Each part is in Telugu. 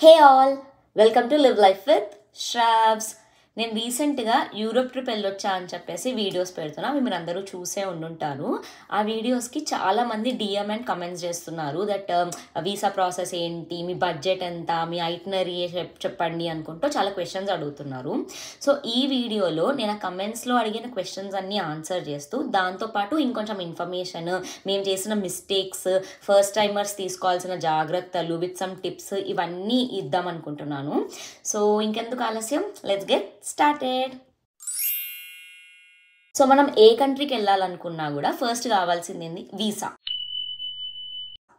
Hey all, welcome to live life with Shravs. నేను రీసెంట్గా యూరోప్ ట్రిప్ వెళ్ళొచ్చా అని చెప్పేసి వీడియోస్ పెడుతున్నా. అవి మీరు అందరూ చూసే ఉండుంటారు. ఆ వీడియోస్కి చాలామంది డిఎం అండ్ కమెంట్స్ చేస్తున్నారు దట్ వీసా ప్రాసెస్ ఏంటి, మీ బడ్జెట్ ఎంత, మీ ఐటినరీ చెప్పండి అనుకుంటూ చాలా క్వశ్చన్స్ అడుగుతున్నారు. సో ఈ వీడియోలో నేను ఆ కమెంట్స్లో అడిగిన క్వశ్చన్స్ అన్నీ ఆన్సర్ చేస్తూ దాంతోపాటు ఇంకొంచెం ఇన్ఫర్మేషన్, మేము చేసిన మిస్టేక్స్, ఫస్ట్ టైమర్స్ తీసుకోవాల్సిన జాగ్రత్తలు విత్ సమ్ టిప్స్ ఇవన్నీ ఇద్దాం అనుకుంటున్నాను. సో ఇంకెందుకు ఆలస్యం, లెట్స్ గెట్ స్టార్టెడ్. సో మనం ఏ కంట్రీకి వెళ్ళాలనుకున్నా కూడా ఫస్ట్ కావాల్సింది వీసా.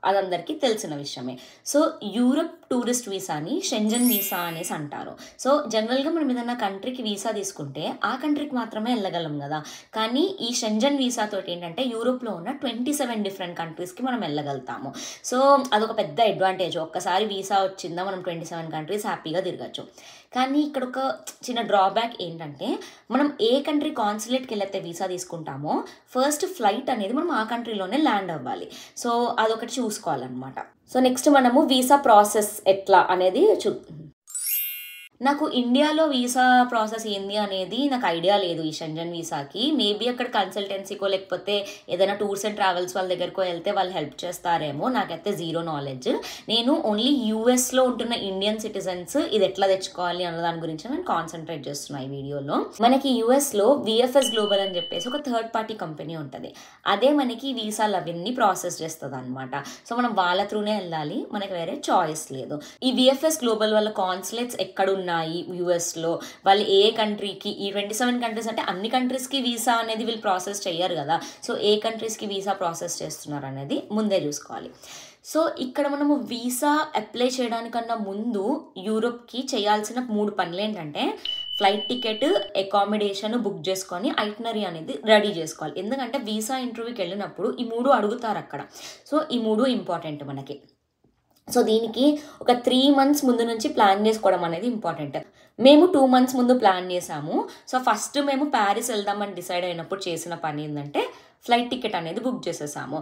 అదందరికీ తెలిసిన విషయమే. సో యూరప్ టూరిస్ట్ వీసాని షెంజన్ వీసా అనేసి అంటారు. సో జనరల్గా మనం ఏదైనా కంట్రీకి వీసా తీసుకుంటే ఆ కంట్రీకి మాత్రమే వెళ్ళగలం కదా. కానీ ఈ షెంజన్ వీసా తోటి ఏంటంటే యూరోప్లో ఉన్న 27 డిఫరెంట్ కంట్రీస్కి మనం వెళ్ళగలుగుతాము. సో అదొక పెద్ద అడ్వాంటేజ్. ఒక్కసారి వీసా వచ్చిందా మనం 27 కంట్రీస్ హ్యాపీగా తిరగచ్చు. కానీ ఇక్కడ ఒక చిన్న డ్రాబ్యాక్ ఏంటంటే, మనం ఏ కంట్రీ కాన్సులేట్కి వెళ్ళైతే వీసా తీసుకుంటామో ఫస్ట్ ఫ్లైట్ అనేది మనం ఆ కంట్రీలోనే ల్యాండ్ అవ్వాలి. సో అదొకటి చూసుకోవాలన్నమాట. సో నెక్స్ట్ మనము వీసా ప్రాసెస్ ఎట్లా అనేది నాకు ఇండియాలో వీసా ప్రాసెస్ ఏంది అనేది నాకు ఐడియా లేదు ఈ షెంజన్ వీసాకి. మేబీ అక్కడ కన్సల్టెన్సీకో లేకపోతే ఏదైనా టూర్స్ అండ్ ట్రావెల్స్ వాళ్ళ దగ్గరకో వెళ్తే వాళ్ళు హెల్ప్ చేస్తారేమో. నాకైతే జీరో నాలెడ్జ్. నేను ఓన్లీ యూఎస్లో ఉంటున్న ఇండియన్ సిటిజన్స్ ఇది ఎట్లా తెచ్చుకోవాలి అన్న దాని గురించి నేను కాన్సన్ట్రేట్ చేస్తున్నా ఈ వీడియోలో. మనకి యూఎస్లో విఎఫ్ఎస్ గ్లోబల్ అని చెప్పేసి ఒక థర్డ్ పార్టీ కంపెనీ ఉంటుంది. అదే మనకి వీసాలు అవన్నీ ప్రాసెస్ చేస్తుంది అనమాట. సో మనం వాళ్ళ త్రూనే వెళ్ళాలి, మనకి వేరే చాయిస్ లేదు. ఈ విఎఫ్ఎస్ గ్లోబల్ వాళ్ళ కాన్సులేట్స్ ఎక్కడ ఉన్నాయి యూఎస్లో, వాళ్ళు ఏ కంట్రీకి, ఈ 27 కంట్రీస్ అంటే అన్ని కంట్రీస్కి వీసా అనేది వీళ్ళు ప్రాసెస్ చేయరు కదా. సో ఏ కంట్రీస్కి వీసా ప్రాసెస్ చేస్తున్నారు అనేది ముందే చూసుకోవాలి. సో ఇక్కడ మనము వీసా అప్లై చేయడానికన్నా ముందు యూరోప్కి చేయాల్సిన 3 పనులు ఏంటంటే, ఫ్లైట్ టికెట్, అకామిడేషన్ బుక్ చేసుకొని ఐటినరీ అనేది రెడీ చేసుకోవాలి. ఎందుకంటే వీసా ఇంటర్వ్యూకి వెళ్ళినప్పుడు ఈ 3 అడుగుతారు అక్కడ. సో ఈ 3 ఇంపార్టెంట్ మనకి. సో దీనికి ఒక 3 months ముందు నుంచి ప్లాన్ చేసుకోవడం అనేది ఇంపార్టెంట్. మేము 2 months ముందు ప్లాన్ చేసాము. సో ఫస్ట్ మేము ప్యారిస్ వెళ్దామని డిసైడ్ అయినప్పుడు చేసిన పని ఏంటంటే ఫ్లైట్ టికెట్ అనేది బుక్ చేసేసాము.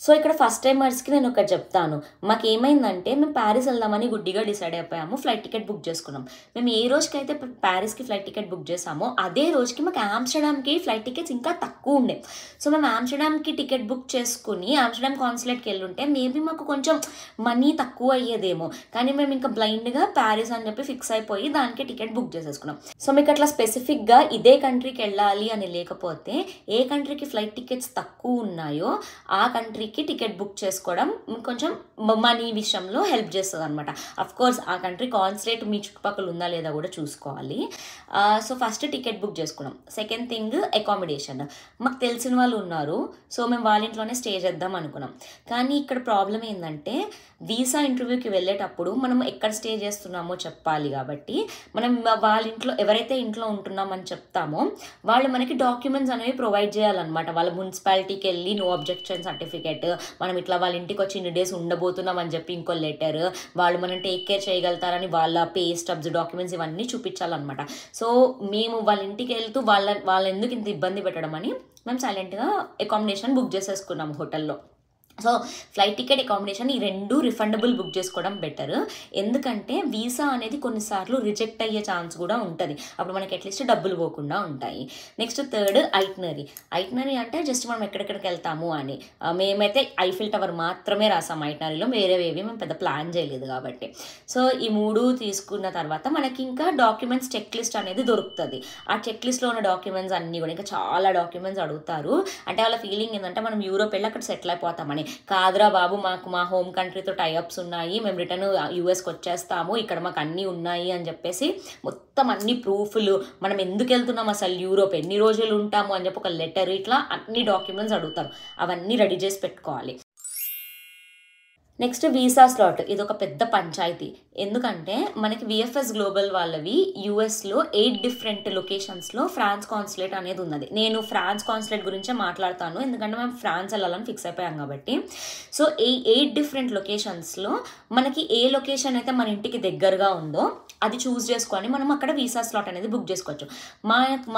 సో ఇక్కడ ఫస్ట్ టైమర్స్కి నేను ఒకటి చెప్తాను. మాకు ఏమైందంటే, మేము ప్యారిస్ వెళ్దామని గుడ్డిగా డిసైడ్ అయిపోయాము, ఫ్లైట్ టికెట్ బుక్ చేసుకున్నాం. మేము ఏ రోజుకైతే ప్యారిస్కి ఫ్లైట్ టికెట్ బుక్ చేసామో అదే రోజుకి మాకు ఆమ్స్టర్డామ్కి ఫ్లైట్ టికెట్స్ ఇంకా తక్కువ ఉండే. సో మేము ఆమ్స్టర్డామ్కి టికెట్ బుక్ చేసుకుని ఆమ్స్టర్డామ్ కాన్సులేట్కి వెళ్ళుంటే మేబీ మాకు కొంచెం మనీ తక్కువ అయ్యేదేమో. కానీ మేము ఇంకా బ్లైండ్గా ప్యారిస్ అని చెప్పి ఫిక్స్ అయిపోయి దానికి టికెట్ బుక్ చేసేసుకున్నాం. సో మీకు అట్లా స్పెసిఫిక్గా ఇదే కంట్రీకి వెళ్ళాలి అని లేకపోతే, ఏ కంట్రీకి ఫ్లైట్ టికెట్స్ తక్కువ ఉన్నాయో ఆ కంట్రీ టికెట్ బుక్ చేసుకోవడం కొంచెం మనీ విషయంలో హెల్ప్ చేస్తుంది అనమాట. అఫ్కోర్స్ ఆ కంట్రీ కాన్సులేట్ మీ చుట్టుపక్కల ఉందా లేదా కూడా చూసుకోవాలి. సో ఫస్ట్ టికెట్ బుక్ చేసుకున్నాం. Second thing accommodation. మాకు తెలిసిన వాళ్ళు ఉన్నారు, సో మేము వాళ్ళ ఇంట్లోనే స్టే చేద్దాం అనుకున్నాం. కానీ ఇక్కడ ప్రాబ్లం ఏంటంటే, వీసా ఇంటర్వ్యూకి వెళ్ళేటప్పుడు మనం ఎక్కడ స్టే చేస్తున్నామో చెప్పాలి. కాబట్టి మనం వాళ్ళ ఇంట్లో ఎవరైతే ఇంట్లో ఉంటున్నామని చెప్తామో వాళ్ళు మనకి డాక్యుమెంట్స్ అనేవి ప్రొవైడ్ చేయాలన్నమాట. వాళ్ళ మున్సిపాలిటీకి వెళ్ళి నో అబ్జెక్షన్ సర్టిఫికేట్, మనం ఇట్లా వాళ్ళ ఇంటికి వచ్చి ఇన్ని డేస్ ఉండబోతున్నాం అని చెప్పి ఇంకో లెటర్, వాళ్ళు మనం టేక్ కేర్ చేయగలుగుతారని వాళ్ళ పే స్టబ్స్, డాక్యుమెంట్స్ ఇవన్నీ చూపించాలన్నమాట. సో మేము వాళ్ళ ఇంటికి వెళ్తూ వాళ్ళ ఎందుకు ఇంత ఇబ్బంది పెట్టడం అని మేము సైలెంట్గా అకామిడేషన్ బుక్ చేసేసుకున్నాము హోటల్లో. సో ఫ్లైట్ టికెట్, అకామిడేషన్ ఈ 2 రిఫండబుల్ బుక్ చేసుకోవడం బెటర్. ఎందుకంటే వీసా అనేది కొన్నిసార్లు రిజెక్ట్ అయ్యే ఛాన్స్ కూడా ఉంటుంది. అప్పుడు మనకి అట్లీస్ట్ డబ్బులు పోకుండా ఉంటాయి. Next third itinerary. ఐటినరీ అంటే జస్ట్ మనం ఎక్కడెక్కడికి వెళ్తాము అని. మేమైతే ఐఫిల్ టవర్ మాత్రమే రాసాం ఐటినరీలో, వేరేవేవి మేము పెద్ద ప్లాన్ చేయలేదు కాబట్టి. సో ఈ 3 తీసుకున్న తర్వాత మనకి ఇంకా డాక్యుమెంట్స్ చెక్ లిస్ట్ అనేది దొరుకుతుంది. ఆ చెక్ లిస్ట్లో ఉన్న డాక్యుమెంట్స్ అన్నీ కూడా, ఇంకా చాలా డాక్యుమెంట్స్ అడుగుతారు. అంటే వాళ్ళ ఫీలింగ్ ఏంటంటే మనం యూరోప్ వెళ్ళి అక్కడ సెటిల్ అయిపోతామని. కాదురా బాబు, మాకు మా హోమ్ కంట్రీతో టైఅప్స్ ఉన్నాయి, మేము రిటర్న్ యూఎస్కి వచ్చేస్తాము, ఇక్కడ మాకు అన్నీ ఉన్నాయి అని చెప్పేసి మొత్తం అన్ని ప్రూఫ్లు, మనం ఎందుకు వెళ్తున్నాం, అసలు యూరోప్ ఎన్ని రోజులు ఉంటాము అని చెప్పి ఒక లెటర్, ఇట్లా అన్ని డాక్యుమెంట్స్ అడుగుతారు. అవన్నీ రెడీ చేసి పెట్టుకోవాలి. Next visa slot. ఇది ఒక పెద్ద పంచాయతీ. ఎందుకంటే మనకి విఎఫ్ఎస్ గ్లోబల్ వాళ్ళవి యూఎస్లో 8 డిఫరెంట్ లొకేషన్స్లో ఫ్రాన్స్ కాన్సులేట్ అనేది ఉన్నది. నేను ఫ్రాన్స్ కాన్సులేట్ గురించే మాట్లాడతాను, ఎందుకంటే మేము ఫ్రాన్స్ వెళ్ళాలని ఫిక్స్ అయిపోయాం కాబట్టి. సో 8 డిఫరెంట్ లొకేషన్స్లో మనకి ఏ లొకేషన్ అయితే మన ఇంటికి దగ్గరగా ఉందో అది చూస్ చేసుకొని మనం అక్కడ వీసా స్లాట్ అనేది బుక్ చేసుకోవచ్చు.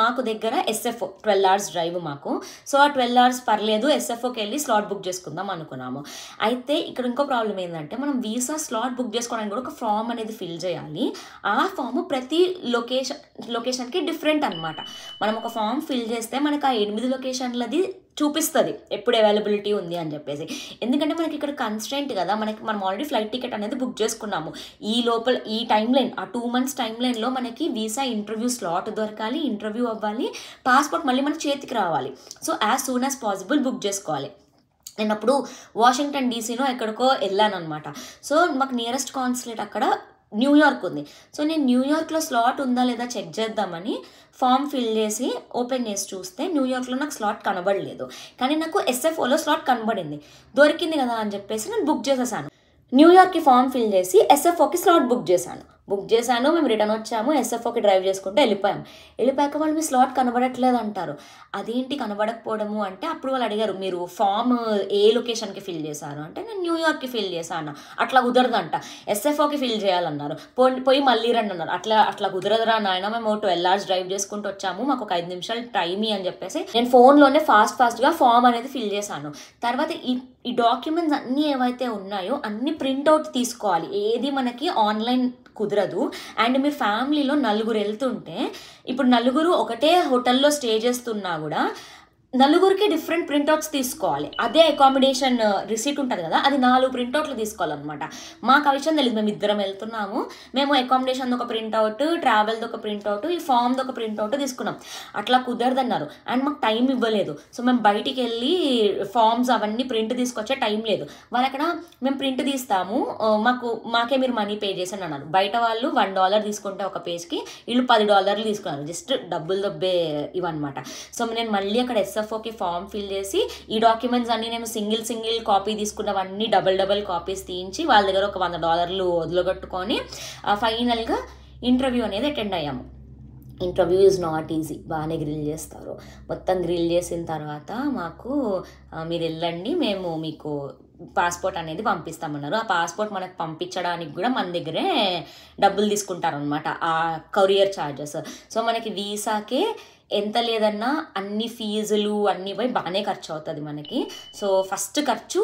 మాకు దగ్గర ఎస్ఎఫ్ఓ 12 hours డ్రైవ్ మాకు. సో ఆ 12 hours పర్లేదు, ఎస్ఎఫ్ఓకి వెళ్ళి స్లాట్ బుక్ చేసుకుందాం అనుకున్నాము. అయితే ఇక్కడ ఇంకొక ప్రాబ్లం ఏంటంటే మనం వీసా స్లాట్ బుక్ చేసుకోవడానికి కూడా ఒక ఫామ్ అనేది ఫిల్ చేయాలి. ఆ ఫామ్ ప్రతి లొకేషన్కి డిఫరెంట్ అనమాట. మనం ఒక ఫామ్ ఫిల్ చేస్తే మనకు ఆ 8 లొకేషన్లది చూపిస్తుంది ఎప్పుడు అవైలబిలిటీ ఉంది అని చెప్పేసి. ఎందుకంటే మనకి ఇక్కడ కన్స్ట్రెంట్ కదా, మనం ఆల్రెడీ ఫ్లైట్ టికెట్ అనేది బుక్ చేసుకున్నాము. ఈ లోపల ఈ టైం లైన్, ఆ 2 months టైం లైన్లో మనకి వీసా ఇంటర్వ్యూ స్లాట్ దొరకాలి, ఇంటర్వ్యూ అవ్వాలి, పాస్పోర్ట్ మళ్ళీ మన చేతికి రావాలి. So as soon as possible book చేసుకోవాలి. నేను అప్పుడు వాషింగ్టన్ డీసీలో ఎక్కడికో వెళ్ళాను అనమాట. సో మాకు నియరెస్ట్ కాన్సులేట్ అక్కడ న్యూయార్క్ ఉంది. సో నేను న్యూయార్క్లో స్లాట్ ఉందా లేదా చెక్ చేద్దామని ఫామ్ ఫిల్ చేసి ఓపెన్ చేసి చూస్తే న్యూయార్క్లో నాకు స్లాట్ కనబడలేదు. కానీ నాకు ఎస్ఎఫ్ఓలో స్లాట్ కనబడింది. దొరికింది కదా అని చెప్పేసి నేను బుక్ చేసేసాను. న్యూయార్క్కి ఫామ్ ఫిల్ చేసి ఎస్ఎఫ్ఓకి స్లాట్ బుక్ చేశాను. మేము రిటర్న్ వచ్చాము, ఎస్ఎఫ్ఓకి డ్రైవ్ చేసుకుంటూ వెళ్ళిపోయాక వాళ్ళు మీ స్లాట్ కనబడట్లేదు అంటారు. అదేంటి కనబడకపోవడము అంటే అప్పుడు వాళ్ళు అడిగారు, మీరు ఫామ్ ఏ లొకేషన్కి ఫిల్ చేశారు అంటే నేను న్యూయార్క్కి ఫిల్ చేశాను. అట్లా కుదరదంట, ఎస్ఎఫ్ఓకి ఫిల్ చేయాలన్నారు. పోయి మళ్ళీ రండి అన్నారు. అట్లా కుదరదురా నాయన, మేము 12 hours డ్రైవ్ చేసుకుంటూ వచ్చాము, మాకు ఒక 5 నిమిషాలు టైం అని చెప్పేసి నేను ఫోన్లోనే ఫాస్ట్గా ఫామ్ అనేది ఫిల్ చేశాను. తర్వాత ఈ డాక్యుమెంట్స్ అన్నీ ఏవైతే ఉన్నాయో అన్ని ప్రింట్అవుట్ తీసుకోవాలి. ఏది మనకి ఆన్లైన్ కుదరదు. అండ్ మీరు ఫ్యామిలీలో 4 వెళ్తుంటే ఇప్పుడు 4 ఒకటే హోటల్లో స్టే చేస్తున్నా కూడా 4కి డిఫరెంట్ ప్రింట్అవుట్స్ తీసుకోవాలి. అదే అకామిడేషన్ రిసీట్ ఉంటుంది కదా, అది 4 ప్రింట్అవుట్లు తీసుకోవాలన్నమాట. మాకు ఆ విషయం తెలియదు. మేము ఇద్దరం వెళ్తున్నాము, మేము అకామిడేషన్ది ఒక ప్రింట్అవుట్, ట్రావెల్ది ఒక ప్రింట్అవుట్, ఈ ఫామ్ది ఒక ప్రింట్అవుట్ తీసుకున్నాం. అట్లా కుదరదన్నారు. అండ్ మాకు టైం ఇవ్వలేదు. సో మేము బయటికి వెళ్ళి ఫామ్స్ అవన్నీ ప్రింట్ తీసుకొచ్చే టైం లేదు. వాళ్ళు అక్కడ మేము ప్రింట్ తీస్తాము, మాకే మీరు మనీ పే చేసాను అన్నారు. బయట వాళ్ళు $1 తీసుకుంటే ఒక పేజ్కి, వీళ్ళు $10 తీసుకున్నారు. జస్ట్ డబ్బులు దబ్బే ఇవన్నమాట. సో నేను మళ్ళీ అక్కడ ఎస్ఎఫ్ఓకి ఫామ్ ఫిల్ చేసి ఈ డాక్యుమెంట్స్ అన్నీ నేను సింగిల్ కాపీ తీసుకున్నవన్నీ డబుల్ కాపీస్ తీయించి వాళ్ళ దగ్గర ఒక $100 వదిలిగొట్టుకొని ఫైనల్గా ఇంటర్వ్యూ అనేది అటెండ్ అయ్యాము. Interview is not easy. బాగానే గ్రిల్ చేస్తారు. మొత్తం గ్రిల్ చేసిన తర్వాత మాకు మీరు వెళ్ళండి, మేము మీకు పాస్పోర్ట్ అనేది పంపిస్తామన్నారు. ఆ పాస్పోర్ట్ మనకు పంపించడానికి కూడా మన దగ్గరే డబ్బులు తీసుకుంటారనమాట, ఆ కొరియర్ ఛార్జెస్. సో మనకి వీసాకే ఎంత లేదన్నా అన్ని ఫీజులు అన్నీ పోయి బాగానే ఖర్చు అవుతుంది మనకి. సో ఫస్ట్ ఖర్చు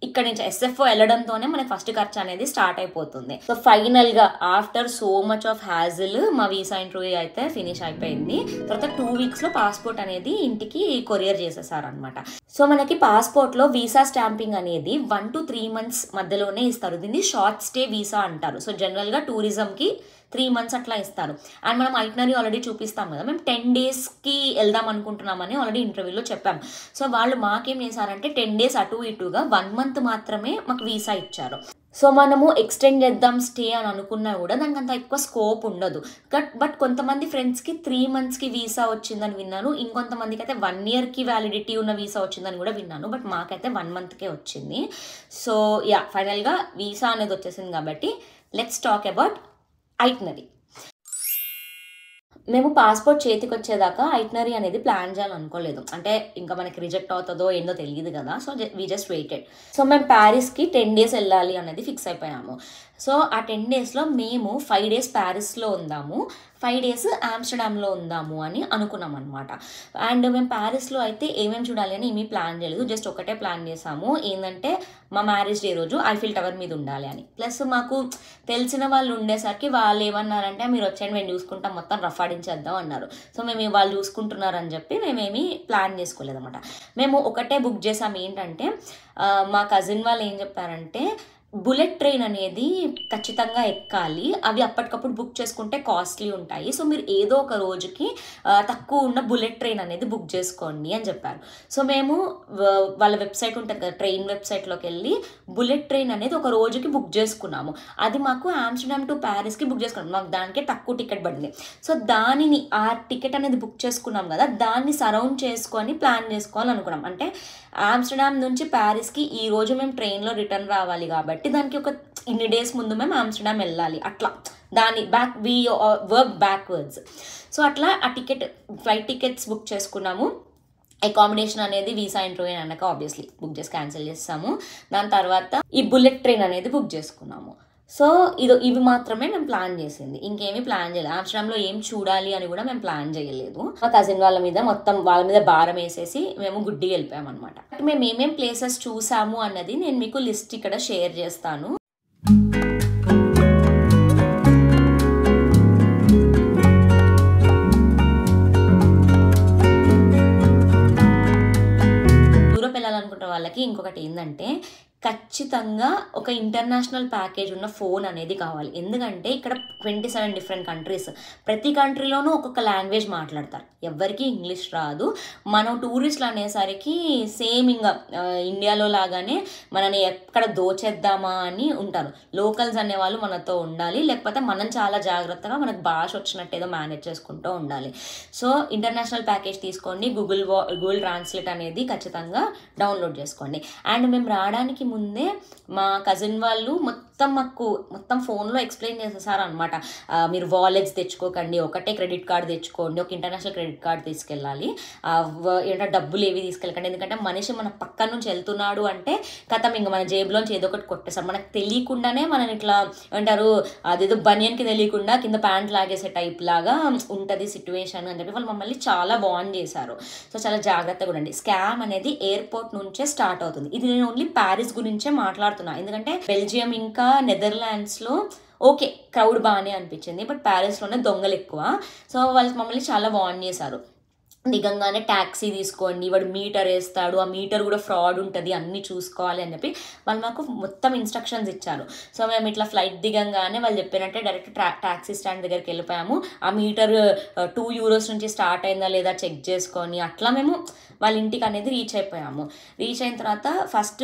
ఇక్కడ నుంచి ఎస్ఎఫ్ఓ వెళ్ళడంతోనే మనకి ఫస్ట్ ఖర్చు అనేది స్టార్ట్ అయిపోతుంది. సో ఫైనల్గా after so much of hassle మా వీసా ఇంటర్వ్యూ అయితే ఫినిష్ అయిపోయింది. తర్వాత 2 weeksలో పాస్పోర్ట్ అనేది ఇంటికి కొరియర్ చేసేసారనమాట. సో మనకి పాస్పోర్ట్లో వీసా స్టాంపింగ్ అనేది 1 to 3 months మధ్యలోనే ఇస్తారు. దీన్ని షార్ట్ స్టే వీసా అంటారు. సో జనరల్గా టూరిజంకి 3 months అట్లా ఇస్తారు. అండ్ మనం ఐటినరీ ఆల్రెడీ చూపిస్తాం కదా, మేము 10 daysకి వెళ్దాం అనుకుంటున్నామని ఆల్రెడీ ఇంటర్వ్యూలో చెప్పాము. సో వాళ్ళు మాకేం చేశారంటే 10 days అటు ఇటుగా 1 month మాత్రమే మాకు వీసా ఇచ్చారు. సో మనము ఎక్స్టెండ్ చేద్దాం స్టే అని అనుకున్నా కూడా దానికి అంత ఎక్కువ స్కోప్ ఉండదు. బట్ కొంతమంది ఫ్రెండ్స్కి 3 monthsకి వీసా వచ్చిందని విన్నాను. ఇంకొంతమందికి అయితే 1 yearకి వ్యాలిడిటీ ఉన్న వీసా వచ్చిందని కూడా విన్నాను. బట్ మాకైతే 1 monthకే వచ్చింది. సో ఫైనల్గా వీసా అనేది వచ్చేసింది కాబట్టి లెట్స్ టాక్ అబౌట్ ఐటినరీ. మేము పాస్పోర్ట్ చేతికి వచ్చేదాకా ఐటినరీ అనేది ప్లాన్ చేయాలనుకోలేదు. అంటే ఇంకా మనకి రిజెక్ట్ అవుతుందో ఏందో తెలియదు కదా. So we just waited. So మేము ప్యారిస్కి 10 days వెళ్ళాలి అనేది ఫిక్స్ అయిపోయాము. సో ఆ 10 daysలో మేము 5 days ప్యారిస్లో ఉందాము, 5 days ఆమ్స్టర్డామ్లో ఉందాము అని అనుకున్నాం అనమాట. అండ్ మేము ప్యారిస్లో అయితే ఏమేమి చూడాలి అని ఏమీ ప్లాన్ చేయలేదు. జస్ట్ ఒకటే ప్లాన్ చేసాము, ఏంటంటే మా మ్యారేజ్ డే రోజు ఐఫిల్ టవర్ మీద ఉండాలి అని. ప్లస్ మాకు తెలిసిన వాళ్ళు ఉండేసరికి వాళ్ళు ఏమన్నారంటే మీరు వచ్చేయండి మేము చూసుకుంటాం, మొత్తం రఫాడించేద్దాం అన్నారు. సో మేము వాళ్ళు చూసుకుంటున్నారని చెప్పి మేమేమి ప్లాన్ చేసుకోలేదు అనమాట. మేము ఒకటే బుక్ చేసాము. ఏంటంటే మా కజిన్ వాళ్ళు ఏం చెప్పారంటే బుల్లెట్ ట్రైన్ అనేది ఖచ్చితంగా ఎక్కాలి, అవి అప్పటికప్పుడు బుక్ చేసుకుంటే కాస్ట్లీ ఉంటాయి. సో మీరు ఏదో ఒక రోజుకి తక్కువ ఉన్న బుల్లెట్ ట్రైన్ అనేది బుక్ చేసుకోండి అని చెప్పారు. సో మేము వాళ్ళ వెబ్సైట్ ఉంటుంది కదా, ట్రైన్ వెబ్సైట్లోకి వెళ్ళి బుల్లెట్ ట్రైన్ అనేది ఒక రోజుకి బుక్ చేసుకున్నాము. అది మాకు ఆమ్స్టర్డామ్ టు ప్యారిస్కి బుక్ చేసుకున్నాము. మాకు దానికే తక్కువ టికెట్ పడింది. సో దానిని ఆ టికెట్ అనేది బుక్ చేసుకున్నాం కదా, దాన్ని సరౌండ్ చేసుకొని ప్లాన్ చేసుకోవాలనుకున్నాం. అంటే ఆమ్స్టర్డామ్ నుంచి ప్యారిస్కి ఈ రోజు మేము ట్రైన్లో రిటర్న్ రావాలి కాబట్టి దానికి ఒక ఇన్ని డేస్ ముందు మేము ఆమ్స్టర్డామ్ వెళ్ళాలి, అట్లా దాని వర్క్ బ్యాక్వర్డ్స్. సో అట్లా ఆ ఫ్లైట్ టికెట్స్ బుక్ చేసుకున్నాము. అకామిడేషన్ అనేది వీసా ఇంటర్వ్యూ అన్నాక ఆబ్వియస్లీ బుక్ చేసి క్యాన్సిల్ చేస్తాము. దాని తర్వాత ఈ బుల్లెట్ ట్రైన్ అనేది బుక్ చేసుకున్నాము. సో ఇవి మాత్రమే మేము ప్లాన్ చేసింది, ఇంకేమీ ప్లాన్ చేయలేదు. ఆమ్స్టర్డామ్లో ఏం చూడాలి అని కూడా మేము ప్లాన్ చేయలేదు. మా కజిన్ వాళ్ళ మీద మొత్తం వాళ్ళ మీద భారం వేసేసి మేము గుడ్డి వెళ్ళిపోయాం అనమాట. మేము ఏమేం ప్లేసెస్ చూసాము అన్నది నేను మీకు లిస్ట్ ఇక్కడ షేర్ చేస్తాను. యూరోప్ వెళ్ళాలనుకుంటున్న వాళ్ళకి ఇంకొకటి ఏంటంటే ఖచ్చితంగా ఒక ఇంటర్నేషనల్ ప్యాకేజ్ ఉన్న ఫోన్ అనేది కావాలి. ఎందుకంటే ఇక్కడ 27 డిఫరెంట్ కంట్రీస్, ప్రతి కంట్రీలోనూ ఒక్కొక్క లాంగ్వేజ్ మాట్లాడతారు, ఎవరికి ఇంగ్లీష్ రాదు. మనం టూరిస్టులు అనేసరికి సేమ్ ఇంకా ఇండియాలో లాగానే మనని ఎక్కడ దోచేద్దామా అని ఉంటారు. లోకల్స్ అనేవాళ్ళు మనతో ఉండాలి, లేకపోతే మనం చాలా జాగ్రత్తగా మనకు భాష వచ్చినట్టు ఏదో మేనేజ్ చేసుకుంటూ ఉండాలి. సో ఇంటర్నేషనల్ ప్యాకేజ్ తీసుకోండి, గూగుల్ ట్రాన్స్లేట్ అనేది ఖచ్చితంగా డౌన్లోడ్ చేసుకోండి. అండ్ మేము రావడానికి ముందే మా కజిన్ వాళ్ళు మొత్తం ఫోన్లో ఎక్స్ప్లెయిన్ చేసేసారు అనమాట. మీరు వాలెట్స్ తెచ్చుకోకండి, ఒకటే క్రెడిట్ కార్డ్ తెచ్చుకోండి, ఒక ఇంటర్నేషనల్ క్రెడిట్ కార్డ్ తీసుకెళ్ళాలి, ఏంటంటే డబ్బులు ఏవి తీసుకెళ్ళకండి. ఎందుకంటే మనిషి మన పక్క నుంచి వెళ్తున్నాడు అంటే కథం ఇంకా మన జేబులోంచి ఏదో ఒకటి కొట్టేస్తారు, మనకు తెలియకుండానే మనం ఇట్లా ఏమంటారు అదేదో బనియన్కి తెలియకుండా కింద ప్యాంట్ లాగేసే టైప్ లాగా ఉంటుంది సిచ్యువేషన్ అని చెప్పి వాళ్ళు మమ్మల్ని చాలా వార్న్ చేశారు. సో చాలా జాగ్రత్తగా ఉండండి. స్కామ్ అనేది ఎయిర్పోర్ట్ నుంచే స్టార్ట్ అవుతుంది. ఇది నేను ఓన్లీ ప్యారిస్ గురించే మాట్లాడుతున్నా, ఎందుకంటే బెల్జియం ఇంకా నెదర్లాండ్స్లో ఓకే క్రౌడ్ బాగానే అనిపించింది, బట్ ప్యారిస్లోనే దొంగలు ఎక్కువ. సో వాళ్ళు మమ్మల్ని చాలా వార్న్ చేశారు. దిగంగానే ట్యాక్సీ తీసుకోండి, వాడు మీటర్ వేస్తాడు, ఆ మీటర్ కూడా ఫ్రాడ్ ఉంటుంది, అన్నీ చూసుకోవాలి అని చెప్పి వాళ్ళు మాకు మొత్తం ఇన్స్ట్రక్షన్స్ ఇచ్చారు. సో మేము ఇట్లా ఫ్లైట్ దిగంగానే వాళ్ళు చెప్పినట్టే డైరెక్ట్ ట్యాక్సీ స్టాండ్ దగ్గరికి వెళ్ళిపోయాము. ఆ మీటర్ 2 యూరోస్ నుంచి స్టార్ట్ అయిందా లేదా చెక్ చేసుకొని అట్లా మేము వాళ్ళ ఇంటికి అనేది రీచ్ అయిపోయాము. రీచ్ అయిన తర్వాత ఫస్ట్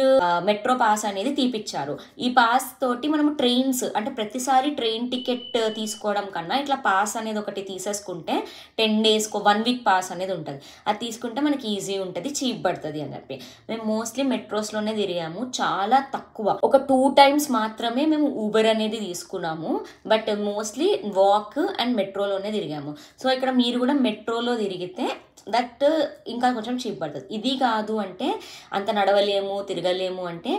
మెట్రో పాస్ అనేది తీపిచ్చారు. ఈ పాస్ తోటి మనము ట్రైన్స్ అంటే ప్రతిసారి ట్రైన్ టికెట్ తీసుకోవడం కన్నా ఇట్లా పాస్ అనేది ఒకటి తీసేసుకుంటే 10 డేస్కో 1 వీక్ పాస్ అనేది ఉంటుంది, అది తీసుకుంటే మనకి ఈజీ ఉంటుంది, చీప్ పడుతుంది అని చెప్పి మేము మోస్ట్లీ మెట్రోస్లోనే తిరిగాము. చాలా తక్కువ, ఒక 2 టైమ్స్ మాత్రమే మేము ఊబర్ అనేది తీసుకున్నాము, బట్ మోస్ట్లీ వాక్ అండ్ మెట్రోలోనే తిరిగాము. సో ఇక్కడ మీరు కూడా మెట్రోలో తిరిగితే దట్ ఇంకా కొంచెం చీప్ పడుతుంది. ఇది కాదు అంటే అంత నడవలేము తిరగలేము అంటే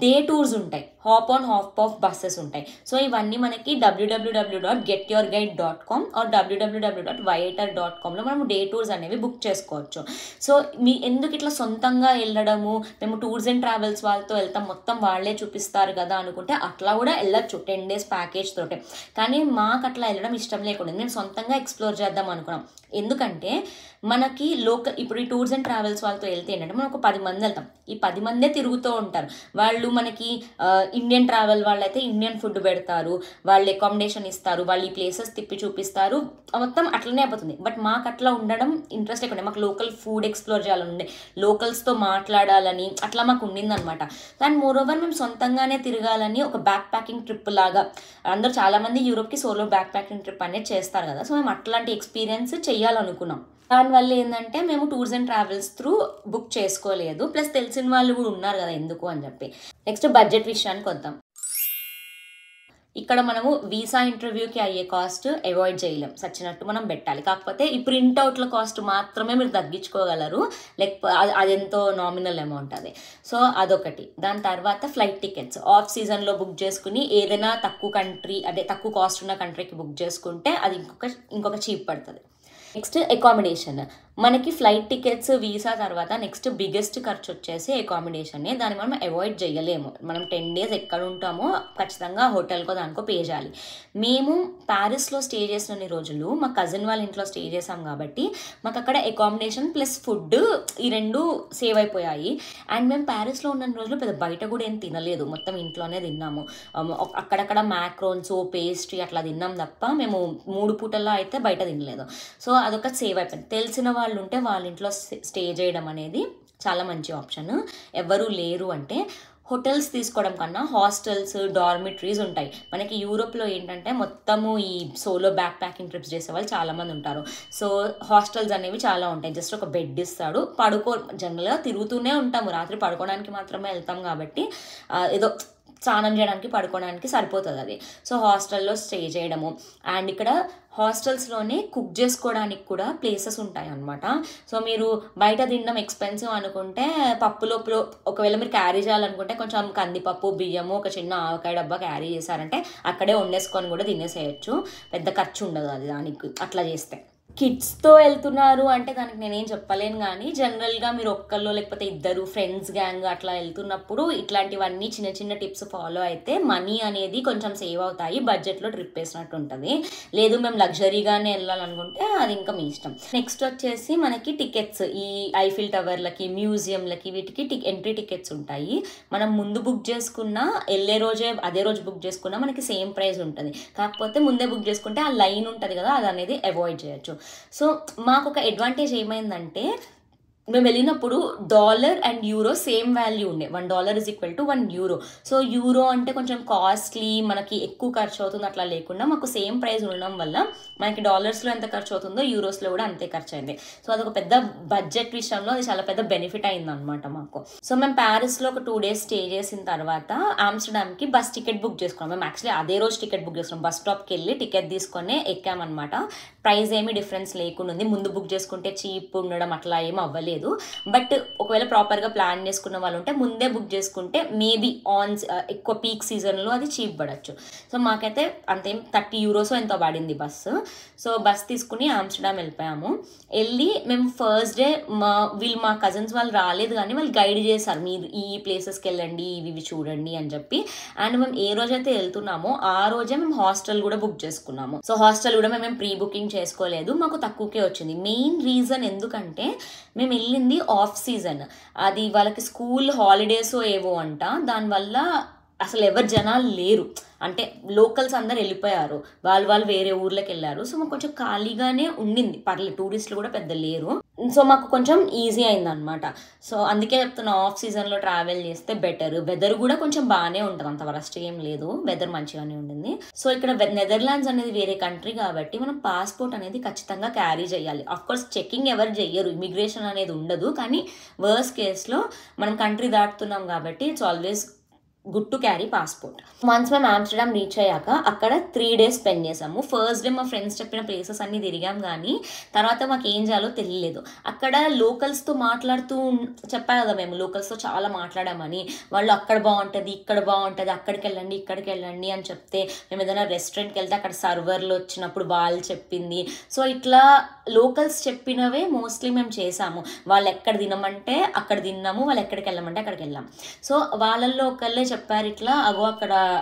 డే టూర్స్ ఉంటాయి, hop on hop of buses ఉంటాయి. సో ఇవన్నీ మనకి www.getyourguide.com ఆర్ www.viator.comలో మనం డే టూర్స్ అనేవి బుక్ చేసుకోవచ్చు. సో ఎందుకు ఇట్లా సొంతంగా వెళ్ళడము, మేము టూర్స్ అండ్ ట్రావెల్స్ వాళ్ళతో వెళ్తాం మొత్తం వాళ్ళే చూపిస్తారు కదా అనుకుంటే అట్లా కూడా వెళ్ళచ్చు 10 డేస్ ప్యాకేజ్ తోటే. కానీ మాకు అట్లా వెళ్ళడం ఇష్టం లేకుండా మేము సొంతంగా ఎక్స్ప్లోర్ చేద్దాం అనుకున్నాం. ఎందుకంటే మనకి ఇప్పుడు ఈ టూర్స్ అండ్ ట్రావెల్స్ వాళ్ళతో వెళ్తే ఏంటంటే మనం ఒక 10 మంది వెళ్తాం, ఈ 10 మందే తిరుగుతూ ఉంటారు. వాళ్ళు మనకి ఇండియన్ ట్రావెల్ వాళ్ళైతే ఇండియన్ ఫుడ్ పెడతారు, వాళ్ళు అకామిడేషన్ ఇస్తారు, వాళ్ళు ఈ ప్లేసెస్ తిప్పి చూపిస్తారు, మొత్తం అట్లనే అయిపోతుంది. బట్ మాకు అట్లా ఉండడం ఇంట్రెస్ట్ లేకుండా మాకు లోకల్ ఫుడ్ ఎక్స్ప్లోర్ చేయాలని ఉండే, లోకల్స్తో మాట్లాడాలని అట్లా మాకు ఉండిందనమాట. అండ్ మోర్ ఓవర్ మేము సొంతంగానే తిరగాలని ఒక బ్యాక్ ప్యాకింగ్ ట్రిప్ లాగా, అందరూ చాలామంది యూరోప్కి సోలో బ్యాక్ ప్యాకింగ్ ట్రిప్ అనేది చేస్తారు కదా, సో మేము అట్లాంటి ఎక్స్పీరియన్స్ చేయాలనుకున్నాం. దానివల్ల ఏంటంటే మేము tours and travels through book చేసుకోలేదు, ప్లస్ తెలిసిన వాళ్ళు కూడా ఉన్నారు కదా ఎందుకు అని చెప్పి. నెక్స్ట్ బడ్జెట్ విషయానికి వద్దాం. ఇక్కడ మనము వీసా ఇంటర్వ్యూకి అయ్యే కాస్ట్ అవాయిడ్ చేయలేం, సచ్చినట్టు మనం పెట్టాలి. కాకపోతే ఈ ప్రింట్అవుట్ల కాస్ట్ మాత్రమే మీరు తగ్గించుకోగలరు, లేకపోతే అదెంతో నామినల్ అమౌంట్ అది. సో అదొకటి. దాని తర్వాత ఫ్లైట్ టికెట్స్ ఆఫ్ సీజన్లో బుక్ చేసుకుని ఏదైనా తక్కువ కాస్ట్ ఉన్న కంట్రీకి బుక్ చేసుకుంటే అది ఇంకొక చీప్ పడుతుంది. Next accommodation. మనకి ఫ్లైట్ టికెట్స్ వీసా తర్వాత నెక్స్ట్ బిగ్గెస్ట్ ఖర్చు వచ్చేసి అకామిడేషనే. దాన్ని మనం అవాయిడ్ చేయలేము. మనం 10 డేస్ ఎక్కడ ఉంటామో ఖచ్చితంగా హోటల్కో దానికో పే చేయాలి. మేము ప్యారిస్లో స్టే చేసిన రోజులు మా కజిన్ వాళ్ళ ఇంట్లో స్టే చేసాం కాబట్టి మాకు అక్కడ అకామిడేషన్ ప్లస్ ఫుడ్ ఈ 2 సేవ్ అయిపోయాయి. అండ్ మేము ప్యారిస్లో ఉన్న రోజులు పెద్ద బయట కూడా ఏం తినలేదు, మొత్తం ఇంట్లోనే తిన్నాము. అక్కడక్కడ మ్యాక్రోన్స్ పేస్ట్రీ అట్లా తిన్నాం తప్ప మేము 3 పూటల్లో అయితే బయట తినలేదు. సో అదొక సేవ్ అయిపోయింది. తెలిసిన వాళ్ళు ఉంటే వాళ్ళ ఇంట్లో స్టే చేయడం అనేది చాలా మంచి ఆప్షన్. ఎవరు లేరు అంటే హోటల్స్ తీసుకోవడం కన్నా హాస్టల్స్ డార్మిటరీస్ ఉంటాయి. మనకి యూరోప్లో ఏంటంటే మొత్తము ఈ సోలో బ్యాక్ ప్యాకింగ్ ట్రిప్స్ చేసే వాళ్ళు చాలామంది ఉంటారు. సో హాస్టల్స్ అనేవి చాలా ఉంటాయి, జస్ట్ ఒక బెడ్ ఇస్తాడు, జనరల్గా తిరుగుతూనే ఉంటాము, రాత్రి పడుకోవడానికి మాత్రమే వెళ్తాం కాబట్టి ఏదో స్నానం చేయడానికి పడుకోవడానికి సరిపోతుంది అది. సో హాస్టల్లో స్టే చేయడము, అండ్ ఇక్కడ హాస్టల్స్లోనే కుక్ చేసుకోవడానికి కూడా ప్లేసెస్ ఉంటాయి అన్నమాట. సో మీరు బయట తినడం ఎక్స్పెన్సివ్ అనుకుంటే పప్పులో ఒకవేళ మీరు క్యారీ చేయాలనుకుంటే కొంచెం కందిపప్పు, బియ్యము, ఒక చిన్న ఆవకాయ డబ్బా క్యారీ చేశారంటే అక్కడే వండేసుకొని కూడా తినేసేయచ్చు, పెద్ద ఖర్చు ఉండదు అది దానికి అట్లా చేస్తే. కిడ్స్తో వెళ్తున్నారు అంటే దానికి నేనేం చెప్పలేను, కానీ జనరల్గా మీరు ఒక్కళ్ళు లేకపోతే ఇద్దరు ఫ్రెండ్స్ గ్యాంగ్ అట్లా వెళ్తున్నప్పుడు ఇట్లాంటివన్నీ చిన్న చిన్న టిప్స్ ఫాలో అయితే మనీ అనేది కొంచెం సేవ్ అవుతాయి, బడ్జెట్లో ట్రిప్ వేసినట్టు ఉంటుంది. లేదు మేము లగ్జరీగానే వెళ్ళాలనుకుంటే అది ఇంకా మీ ఇష్టం. నెక్స్ట్ వచ్చేసి మనకి టికెట్స్, ఈ ఐఫిల్ టవర్లకి, మ్యూజియంలకి, వీటికి ఎంట్రీ టికెట్స్ ఉంటాయి. మనం ముందు బుక్ చేసుకున్నా, వెళ్ళే రోజే అదే రోజు బుక్ చేసుకున్నా మనకి సేమ్ ప్రైస్ ఉంటుంది. కాకపోతే ముందే బుక్ చేసుకుంటే ఆ లైన్ ఉంటుంది కదా, అది అనేది అవాయిడ్ చేయొచ్చు. సో మాకు ఒక అడ్వాంటేజ్ ఏమైందంటే మేము వెళ్ళినప్పుడు dollar and euro same value ఉండే, $1 = €1. సో యూరో అంటే కొంచెం కాస్ట్లీ, మనకి ఎక్కువ ఖర్చు అవుతుంది అట్లా లేకుండా మాకు సేమ్ ప్రైస్ ఉండడం వల్ల మనకి డాలర్స్లో ఎంత ఖర్చు అవుతుందో యూరోస్లో కూడా అంతే ఖర్చు అయింది. సో అదొక పెద్ద బడ్జెట్ విషయంలో అది చాలా పెద్ద బెనిఫిట్ అయింది అనమాట మాకు. సో మేము ప్యారిస్లో ఒక 2 days స్టే చేసిన తర్వాత ఆమ్స్టర్డామ్కి బస్ టికెట్ బుక్ చేసుకున్నాం. మేము యాక్చువల్లీ అదే రోజు టికెట్ బుక్ చేసుకున్నాం, బస్ స్టాప్కి వెళ్ళి టికెట్ తీసుకొని ఎక్కామన్నమాట. ప్రైస్ ఏమీ డిఫరెన్స్ లేకుండా ఉంది, ముందు బుక్ చేసుకుంటే చీప్ ఉండడం అట్లా ఏమి అవ్వలేదు. బట్ ఒకవేళ ప్రాపర్గా ప్లాన్ చేసుకున్న వాళ్ళు ఉంటే ముందే బుక్ చేసుకుంటే మేబీ ఎక్కువ పీక్ సీజన్లో అది చీప్ పడచ్చు. సో మాకైతే అంతేం €30 ఎంతో పడింది బస్సు. సో బస్ తీసుకుని ఆమ్స్టర్డామ్ వెళ్ళిపోయాము. వెళ్ళి మేము ఫస్ట్ డే మా కజిన్స్ వాళ్ళు రాలేదు, కానీ వాళ్ళు గైడ్ చేశారు, మీరు ఈ ప్లేసెస్కి వెళ్ళండి, ఇవి చూడండి అని చెప్పి. అండ్ మేము ఏ రోజైతే వెళ్తున్నామో ఆ రోజే మేము హాస్టల్ కూడా బుక్ చేసుకున్నాము. సో హాస్టల్ కూడా మేము ప్రీ బుకింగ్ చేసుకోలేదు, మాకు తక్కువకే వచ్చింది. మెయిన్ రీజన్ ఎందుకంటే మేము వెళ్ళింది ఆఫ్ సీజన్, అది వాళ్ళకి స్కూల్ హాలిడేస్ ఏవో అంట, దానివల్ల అసలు ఎవరు జనాలు లేరు, అంటే లోకల్స్ అందరు వెళ్ళిపోయారు, వాళ్ళు వేరే ఊర్లోకి వెళ్ళారు. సో మాకు కొంచెం ఖాళీగానే ఉండింది, పర్లేదు, టూరిస్టులు కూడా పెద్ద లేరు. సో మాకు కొంచెం ఈజీ అయింది అనమాట. సో అందుకే చెప్తున్నా, ఆఫ్ సీజన్లో ట్రావెల్ చేస్తే బెటర్. వెదర్ కూడా కొంచెం బాగానే ఉంటుంది, అంత వరస్ట్ ఏం లేదు, వెదర్ మంచిగానే ఉండింది. సో ఇక్కడ నెదర్లాండ్స్ అనేది వేరే కంట్రీ కాబట్టి మనం పాస్పోర్ట్ అనేది ఖచ్చితంగా క్యారీ చేయాలి. ఆఫ్కోర్స్ చెకింగ్ ఎవరు చెయ్యరు, ఇమిగ్రేషన్ అనేది ఉండదు, కానీ వర్స్ట్ కేస్లో మనం కంట్రీ దాటుతున్నాం కాబట్టి it's always good to carry passport. Once మేము ఆమ్స్టర్డామ్ రీచ్ అయ్యాక అక్కడ 3 days స్పెండ్ చేసాము. ఫస్ట్ డే మా ఫ్రెండ్స్ చెప్పిన ప్లేసెస్ అన్నీ తిరిగాం, కానీ తర్వాత మాకు ఏం చేయాలో తెలియలేదు. అక్కడ లోకల్స్తో మాట్లాడుతూ చెప్పా కదా, మేము లోకల్స్తో చాలా మాట్లాడామని, వాళ్ళు అక్కడ బాగుంటుంది, ఇక్కడ బాగుంటుంది, అక్కడికి వెళ్ళండి, ఇక్కడికి వెళ్ళండి అని చెప్తే, మేము ఏదైనా రెస్టారెంట్కి వెళ్తే అక్కడ సర్వర్లు వచ్చినప్పుడు వాళ్ళు చెప్పింది. సో ఇట్లా లోకల్స్ చెప్పినవే మోస్ట్లీ మేము చేసాము. వాళ్ళు ఎక్కడ తినమంటే అక్కడ తిన్నాము, వాళ్ళు ఎక్కడికి వెళ్ళమంటే అక్కడికి వెళ్ళాము. సో వాళ్ళల్లో ఒకళ్ళే చెప్పారు, ఇట్లా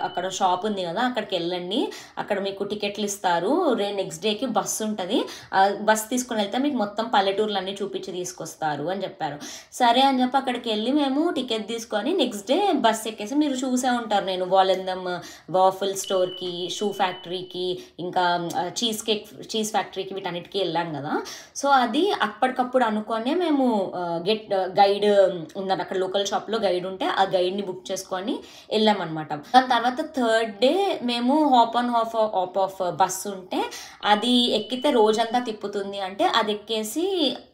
అక్కడ షాప్ ఉంది కదా, అక్కడికి వెళ్ళండి, అక్కడ మీకు టికెట్లు ఇస్తారు, నెక్స్ట్ డేకి బస్సు ఉంటుంది, బస్ తీసుకుని వెళ్తే మీకు మొత్తం పల్లెటూర్లు అన్నీ చూపించి తీసుకొస్తారు అని చెప్పారు. సరే అని చెప్పి అక్కడికి వెళ్ళి మేము టికెట్ తీసుకొని నెక్స్ట్ డే బస్ ఎక్కేసి, మీరు చూసే ఉంటారు, నేను వాలెందమ్ వాఫిల్ స్టోర్కి, షూ ఫ్యాక్టరీకి, ఇంకా చీజ్ ఫ్యాక్టరీకి, వీటన్నిటికీ వెళ్ళాం కదా. సో అది అప్పటికప్పుడు అనుకొని మేము గైడ్ ఉందని, అక్కడ లోకల్ షాప్లో గైడ్ ఉంటే ఆ గైడ్ని బుక్ చేసుకొని వెళ్ళామన్నమాట. దాని తర్వాత థర్డ్ డే మేము హాప్ ఆఫ్ బస్సు ఉంటే అది ఎక్కితే రోజంతా తిప్పుతుంది అంటే అది ఎక్కేసి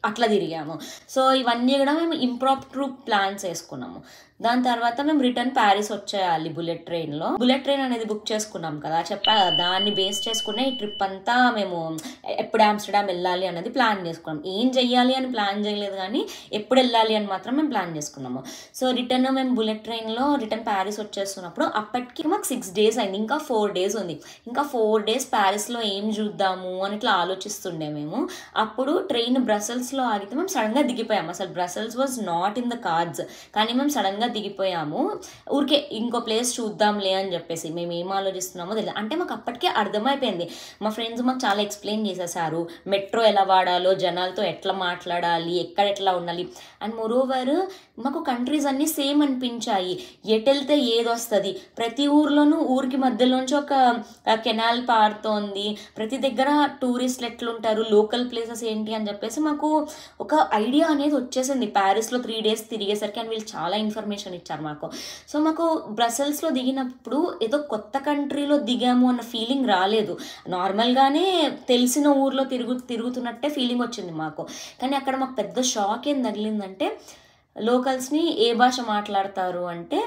అట్లా తిరిగాము. సో ఇవన్నీ కూడా మేము ఇంప్రాంప్టు ప్లాన్స్ వేసుకున్నాము. దాని తర్వాత మేము రిటర్న్ ప్యారిస్ వచ్చేయాలి బుల్లెట్ ట్రైన్ అనేది బుక్ చేసుకున్నాం కదా, చెప్పా కదా, దాన్ని బేస్ చేసుకునే ఈ ట్రిప్ అంతా మేము ఎప్పుడు ఆమ్స్టర్డామ్ వెళ్ళాలి అనేది ప్లాన్ చేసుకున్నాం. ఏం చెయ్యాలి అని ప్లాన్ చేయలేదు, కానీ ఎప్పుడు వెళ్ళాలి అని మాత్రం మేము ప్లాన్ చేసుకున్నాము. సో మేము బుల్లెట్ ట్రైన్లో రిటర్న్ ప్యారిస్ వచ్చేస్తున్నప్పుడు అప్పటికి మాకు 6 days అయింది, ఇంకా 4 days ఉంది. ఇంకా 4 days ప్యారిస్లో ఏం చూద్దాము అని ఇట్లా ఆలోచిస్తుండే మేము. అప్పుడు ట్రైన్ బ్రసెల్స్లో ఆగితే మేము సడన్గా దిగిపోయాము. అసలు Brussels was not in the cards, కానీ మేము సడన్గా దిగిపోయాము. ఊరికే ఇంకో ప్లేస్ చూద్దాంలే అని చెప్పేసి మేము ఏం ఆలోచిస్తున్నామో తెలియదు. అంటే మాకు అప్పటికే అర్థమైపోయింది, మా ఫ్రెండ్స్ మాకు చాలా ఎక్స్ప్లెయిన్ చేసేసారు, మెట్రో ఎలా వాడాలో, జనాలతో ఎట్లా మాట్లాడాలి, ఎట్లా ఉండాలి. అండ్ మోరోవర్ మాకు కంట్రీస్ అన్నీ సేమ్ అనిపించాయి, ఎటెళ్తే ఏది వస్తుంది, ప్రతి ఊర్లోనూ ఊరికి మధ్యలోంచి ఒక కెనాల్ పారుతోంది, ప్రతి దగ్గర టూరిస్టులు ఎట్లుంటారు, లోకల్ ప్లేసెస్ ఏంటి అని చెప్పేసి మాకు ఒక ఐడియా అనేది వచ్చేసింది. ప్యారిస్లో 3 days తిరిగేసరికి అని వీళ్ళు చాలా ఇన్ఫర్మేషన్ ఇచ్చారు మాకు. సో మాకు బ్రసెల్స్లో దిగినప్పుడు ఏదో కొత్త కంట్రీలో దిగాము అన్న ఫీలింగ్ రాలేదు, నార్మల్గానే తెలిసిన ఊర్లో తిరుగుతున్నట్టే ఫీలింగ్ వచ్చింది మాకు. కానీ అక్కడ మాకు పెద్ద షాక్ ఏం తగిలిందంటే, లోకల్స్ని ఏ భాష మాట్లాడతారు అంటే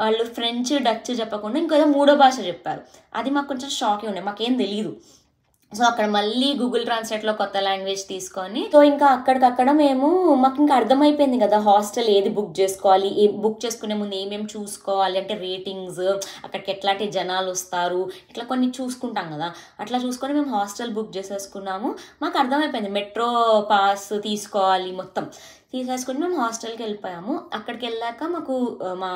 వాళ్ళు ఫ్రెంచ్, డచ్ చెప్పకుండా ఇంకేదో మూడో భాష చెప్పారు. అది మాకు కొంచెం షాకింగ్ ఉండే, మాకేం తెలీదు. సో అక్కడ మళ్ళీ గూగుల్ ట్రాన్స్లేట్లో కొత్త లాంగ్వేజ్ తీసుకొని, సో ఇంకా అక్కడికక్కడ మాకు ఇంకా అర్థమైపోయింది కదా హాస్టల్ ఏది బుక్ చేసుకోవాలి, బుక్ చేసుకునే ముందు ఏమేమి చూసుకోవాలి అంటే రేటింగ్స్, అక్కడికి ఎట్లాంటి జనాలు వస్తారు, ఇట్లా కొన్ని చూసుకుంటాం కదా. అట్లా చూసుకొని మేము హాస్టల్ బుక్ చేసేసుకున్నాము. మాకు అర్థమైపోయింది మెట్రో పాస్ తీసుకోవాలి, మొత్తం తీసేసుకుని మేము హాస్టల్కి వెళ్ళిపోయాము. అక్కడికి వెళ్ళాక మాకు మా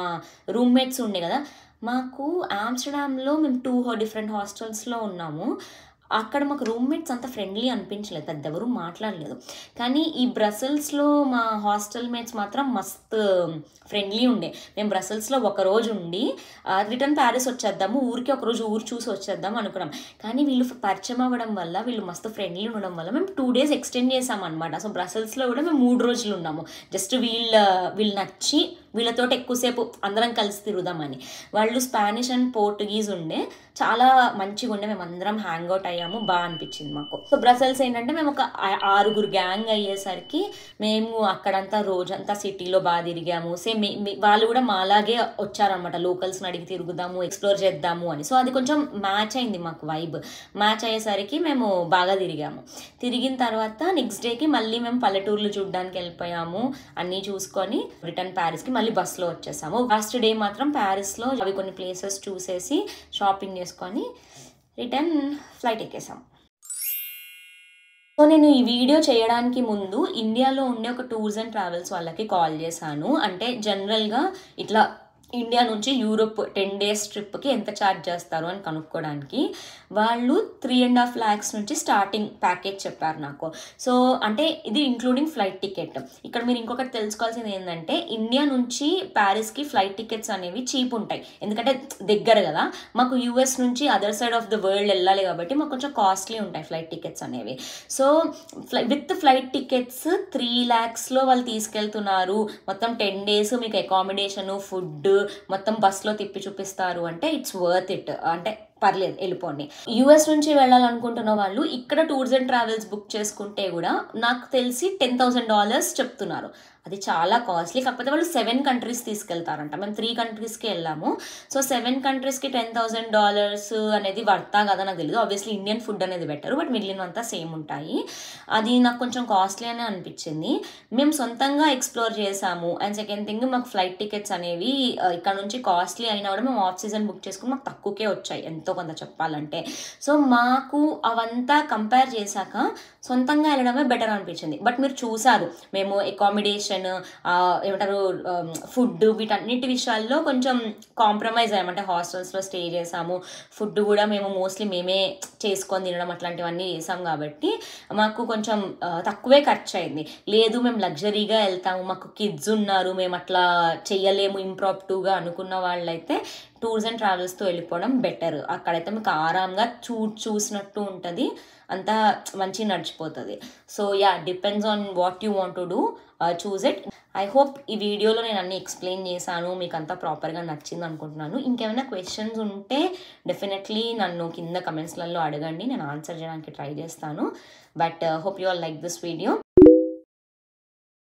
రూమ్మేట్స్ ఉండే కదా, మాకు ఆమ్స్టర్డామ్లో మేము 2 డిఫరెంట్ హాస్టల్స్లో ఉన్నాము. అక్కడ మాకు రూమ్మేట్స్ అంత ఫ్రెండ్లీ అనిపించలేదు, పెద్ద ఎవరు మాట్లాడలేదు. కానీ ఈ బ్రసెల్స్లో మా హాస్టల్ మేట్స్ మాత్రం మస్తు ఫ్రెండ్లీ ఉండే. మేము బ్రసెల్స్లో ఒకరోజు ఉండి రిటర్న్ ప్యారిస్ వచ్చేద్దాము, ఊరికి ఒకరోజు ఊరు చూసి వచ్చేద్దాం అనుకున్నాం. కానీ వీళ్ళు పరిచయం అవ్వడం వల్ల, వీళ్ళు మస్తు ఫ్రెండ్లీ ఉండడం వల్ల మేము 2 days ఎక్స్టెండ్ చేసాం అనమాట. సో బ్రసెల్స్లో కూడా మేము 3 రోజులు ఉన్నాము. జస్ట్ వీళ్ళు నచ్చి వీళ్ళతోటి ఎక్కువసేపు అందరం కలిసి తిరుగుదామని. వాళ్ళు స్పానిష్ అండ్ పోర్టుగీస్ ఉండే, చాలా మంచిగా ఉండే. మేము అందరం హ్యాంగ్ అవుట్ అయ్యాము, బాగా అనిపించింది మాకు. సో బ్రసెల్స్ ఏంటంటే మేము ఒక 6 గ్యాంగ్ అయ్యేసరికి మేము అక్కడంతా రోజంతా సిటీలో బాగా తిరిగాము. సేమ్ వాళ్ళు కూడా మాలాగే వచ్చారనమాట, లోకల్స్ని అడిగి తిరుగుదాము, ఎక్స్ప్లోర్ చేద్దాము అని. సో అది కొంచెం మ్యాచ్ అయింది మాకు, వైబ్ మ్యాచ్ అయ్యేసరికి మేము బాగా తిరిగాము. తిరిగిన తర్వాత నెక్స్ట్ డేకి మళ్ళీ మేము పల్లెటూర్లు చూడడానికి వెళ్ళిపోయాము. అన్నీ చూసుకొని రిటర్న్ ప్యారిస్కి మళ్ళీ బస్సులో వచ్చేసాము. లాస్ట్ డే మాత్రం ప్యారిస్లో అవి కొన్ని ప్లేసెస్ చూసేసి షాపింగ్ చేసుకొని రిటర్న్ ఫ్లైట్ ఎక్కేసాము. సో నేను ఈ వీడియో చేయడానికి ముందు ఇండియాలో ఉండే ఒక టూర్స్ అండ్ ట్రావెల్స్ వాళ్ళకి కాల్ చేశాను. అంటే జనరల్గా ఇట్లా ఇండియా నుంచి యూరోప్ 10 days ట్రిప్కి ఎంత ఛార్జ్ చేస్తారు అని కనుక్కోవడానికి. వాళ్ళు 3.5 lakhs నుంచి స్టార్టింగ్ ప్యాకేజ్ చెప్పారు నాకు. సో అంటే ఇది ఇంక్లూడింగ్ ఫ్లైట్ టికెట్. ఇక్కడ మీరు ఇంకొకటి తెలుసుకోవాల్సింది ఏంటంటే, ఇండియా నుంచి ప్యారిస్కి ఫ్లైట్ టికెట్స్ అనేవి చీప్ ఉంటాయి, ఎందుకంటే దగ్గర కదా. మాకు యూఎస్ నుంచి other side of the world వెళ్ళాలి కాబట్టి మాకు కొంచెం కాస్ట్లీ ఉంటాయి ఫ్లైట్ టికెట్స్ అనేవి. సో విత్ ఫ్లైట్ టికెట్స్ 3 lakhsలో వాళ్ళు తీసుకెళ్తున్నారు. మొత్తం 10 days మీకు అకామిడేషను, ఫుడ్ మొత్తం బస్లో తిప్పి చూపిస్తారు అంటే ఇట్స్ వర్త్ ఇట్. అంటే పర్లేదు, వెళ్ళిపోండి. యూఎస్ నుంచి వెళ్ళాలనుకుంటున్న వాళ్ళు ఇక్కడ టూర్స్ అండ్ ట్రావెల్స్ బుక్ చేసుకుంటే కూడా నాకు తెలిసి $10,000 చెప్తున్నారు. అది చాలా కాస్ట్లీ. కాకపోతే వాళ్ళు 7 countries తీసుకెళ్తారంట. మేము 3 countriesకి వెళ్ళాము. సో 7 countriesకి $10,000 అనేది వర్తా కదా నాకు తెలియదు. ఆబ్వియస్లీ ఇండియన్ ఫుడ్ అనేది బెటర్, బట్ మిగిలినంతా సేమ్ ఉంటాయి. అది నాకు కొంచెం కాస్ట్లీ అనే అనిపించింది. మేము సొంతంగా ఎక్స్ప్లోర్ చేసాము. అండ్ సెకండ్ థింగ్, మాకు ఫ్లైట్ టికెట్స్ అనేవి ఇక్కడ నుంచి కాస్ట్లీ అయినా కూడా మేము ఆఫ్ సీజన్ బుక్ చేసుకుని మాకు తక్కువకే వచ్చాయి, ఎంతో కొంత చెప్పాలంటే. సో మాకు అవంతా కంపేర్ చేశాక సొంతంగా వెళ్ళడమే బెటర్ అనిపించింది. బట్ మీరు చూసారు, మేము అకామిడేషన్, ఏమంటారు, ఫుడ్, వీటన్నిటి విషయాల్లో కొంచెం కాంప్రమైజ్ అయ్యామంటే హాస్టల్స్లో స్టే చేసాము. ఫుడ్ కూడా మేము మోస్ట్లీ మేమే చేసుకొని తినడం అట్లాంటివన్నీ చేసాం కాబట్టి మాకు కొంచెం తక్కువే ఖర్చు అయింది. లేదు మేము లగ్జరీగా వెళ్తాము, మాకు కిడ్స్ ఉన్నారు, మేము అట్లా చెయ్యలేము ఇంప్రాప్టివ్గా అనుకున్న వాళ్ళైతే టూర్స్ అండ్ ట్రావెల్స్తో వెళ్ళిపోవడం బెటర్. అక్కడైతే మీకు ఆరాంగా చూసినట్టు ఉంటుంది, అంతా మంచిగా నడిచిపోతుంది. So yeah, depends on what you want to do, choose it. I hope ఈ వీడియోలో నేను అన్నీ ఎక్స్ప్లెయిన్ చేశాను, మీకు అంతా ప్రాపర్గా నచ్చింది అనుకుంటున్నాను. ఇంకేమైనా క్వశ్చన్స్ ఉంటే డెఫినెట్లీ నన్ను కింద కమెంట్స్లలో అడగండి, నేను ఆన్సర్ చేయడానికి ట్రై చేస్తాను. But hope you all like this video.